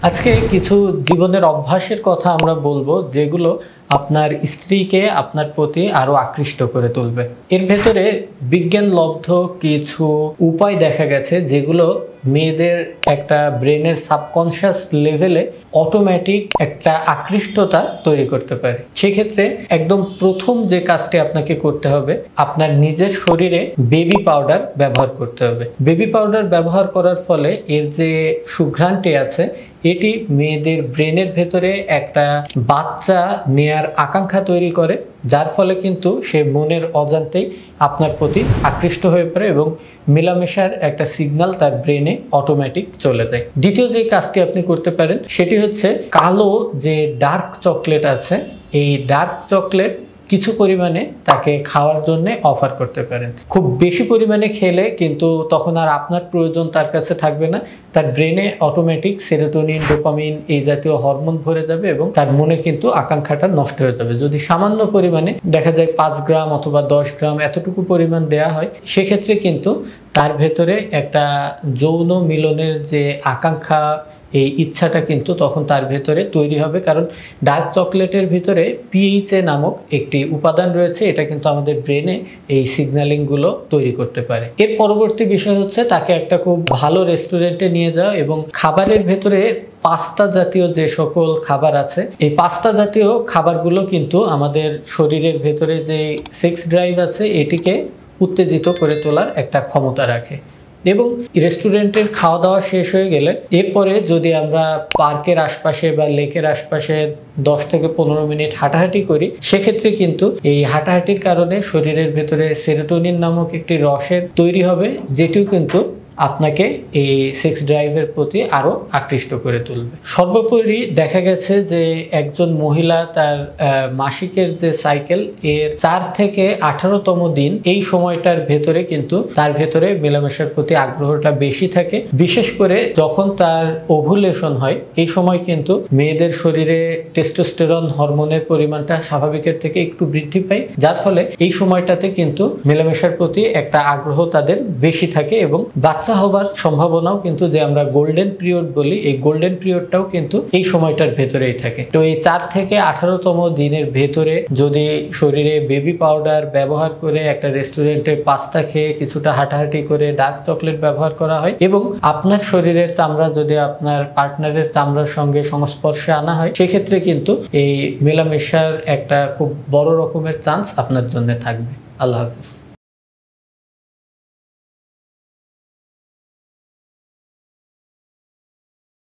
আজকে কিছু জীবনের অভ্যাসের কথা আমরা বলবো যেগুলো আপনার স্ত্রীকে আপনার প্রতি আরো আকৃষ্ট করে তুলবে। এর ভেতরে বিজ্ঞানলব্ধ কিছু উপায় দেখা গেছে যেগুলো মেয়েদের একটা ব্রেনের সাবকনশিয়াস লেভেলে অটোমেটিক একটা আকৃষ্টতা তৈরি করতে পারে। সেক্ষেত্রে একদম প্রথম যে কাজটি আপনাকে করতে হবে, আপনার নিজের শরীরে বেবি পাউডার ব্যবহার করতে হবে। বেবি পাউডার ব্যবহার করার ফলে এর যে সুঘ্রাণটি আছে এটি মেয়েদের ব্রেনের ভেতরে একটা বাচ্চা নেয়ার আকাঙ্ক্ষা তৈরি করে, যার ফলে কিন্তু সে মনের অজান্তেই আপনার প্রতি আকৃষ্ট হয়ে পড়ে এবং মেলামেশার একটা সিগন্যাল তার ব্রেনে অটোমেটিক চলে যায়। দ্বিতীয় যে কাজটি আপনি করতে পারেন সেটি হচ্ছে কালো যে ডার্ক চকলেট আছে, এই ডার্ক চকলেট কিছু পরিমাণে তাকে খাওয়ার জন্য অফার করতে পারেন। খুব বেশি পরিমাণে খেলে কিন্তু তখন আর আপনার প্রয়োজন তার কাছে থাকবে না, তার ব্রেনে অটোমেটিক সেরোটোনিন, ডোপামিন এই জাতীয় হরমোন ভরে যাবে এবং তার মনে কিন্তু আকাঙ্ক্ষাটা নষ্ট হয়ে যাবে। যদি সামান্য পরিমাণে দেখা যায় 5 গ্রাম অথবা 10 গ্রাম এতটুকু পরিমাণ দেয়া হয়, সেক্ষেত্রে কিন্তু তার ভেতরে একটা যৌন মিলনের যে আকাঙ্ক্ষা, এই ইচ্ছাটা কিন্তু তখন তার ভেতরে তৈরি হবে। কারণ ডার্ক চকলেটের ভিতরে পিএইচএ নামক একটি উপাদান রয়েছে, এটা কিন্তু আমাদের ব্রেনে এই সিগন্যালিংগুলো তৈরি করতে পারে। এর পরবর্তী বিষয় হচ্ছে তাকে একটা খুব ভালো রেস্টুরেন্টে নিয়ে যাওয়া এবং খাবারের ভেতরে পাস্তা জাতীয় যে সকল খাবার আছে, এই পাস্তা জাতীয় খাবারগুলো কিন্তু আমাদের শরীরের ভেতরে যে সেক্স ড্রাইভ আছে এটিকে উত্তেজিত করে তোলার একটা ক্ষমতা রাখে। এবং রেস্টুরেন্টের খাওয়া দাওয়া শেষ হয়ে গেলে এরপরে যদি আমরা পার্কের আশপাশে বা লেকের আশপাশে 10 থেকে 15 মিনিট হাঁটাহাঁটি করি, সেক্ষেত্রে কিন্তু এই হাঁটাহাঁটির কারণে শরীরের ভেতরে সেরোটোনিন নামক একটি রসের তৈরি হবে, যেটিও কিন্তু আপনাকে এই সেক্স ড্রাইভের প্রতি আরো আকৃষ্ট করে তুলবে। সর্বোপরি দেখা গেছে যে একজন মহিলা তার মাসিকের যে সাইকেল এর 4 থেকে 18তম দিন, এই সময়টার ভেতরে কিন্তু তার ভেতরে মেলামেশার প্রতি আগ্রহটা বেশি থাকে। বিশেষ করে যখন তার ওভুলেশন হয়, এই সময় কিন্তু মেয়েদের শরীরে টেস্টোস্টেরন হরমোনের পরিমাণটা স্বাভাবিকের থেকে একটু বৃদ্ধি পায়, যার ফলে এই সময়টাতে কিন্তু মেলামেশার প্রতি একটা আগ্রহ তাদের বেশি থাকে এবং বাচ্চা হবার সম্ভাবনাও কিন্তু, যে আমরা গোল্ডেন পিরিয়ড বলি, এই গোল্ডেন পিরিয়ডটাও কিন্তু এই সময়টার ভেতরেই থাকে। তো এই 4 থেকে 18তম দিনের ভেতরে যদি শরীরে বেবি পাউডার ব্যবহার করে একটা রেস্টুরেন্টে পাস্তা খেয়ে কিছুটা হাঁটাহাঁটি করে ডার্ক চকলেট ব্যবহার করা হয় এবং আপনার শরীরের চামড়া যদি আপনার পার্টনারের চামড়ার সঙ্গে সংস্পর্শে আনা হয়, সেক্ষেত্রে কিন্তু এই মেলামেশার একটা খুব বড় রকমের চান্স আপনার জন্য থাকবে। আল্লাহ হাফেজ।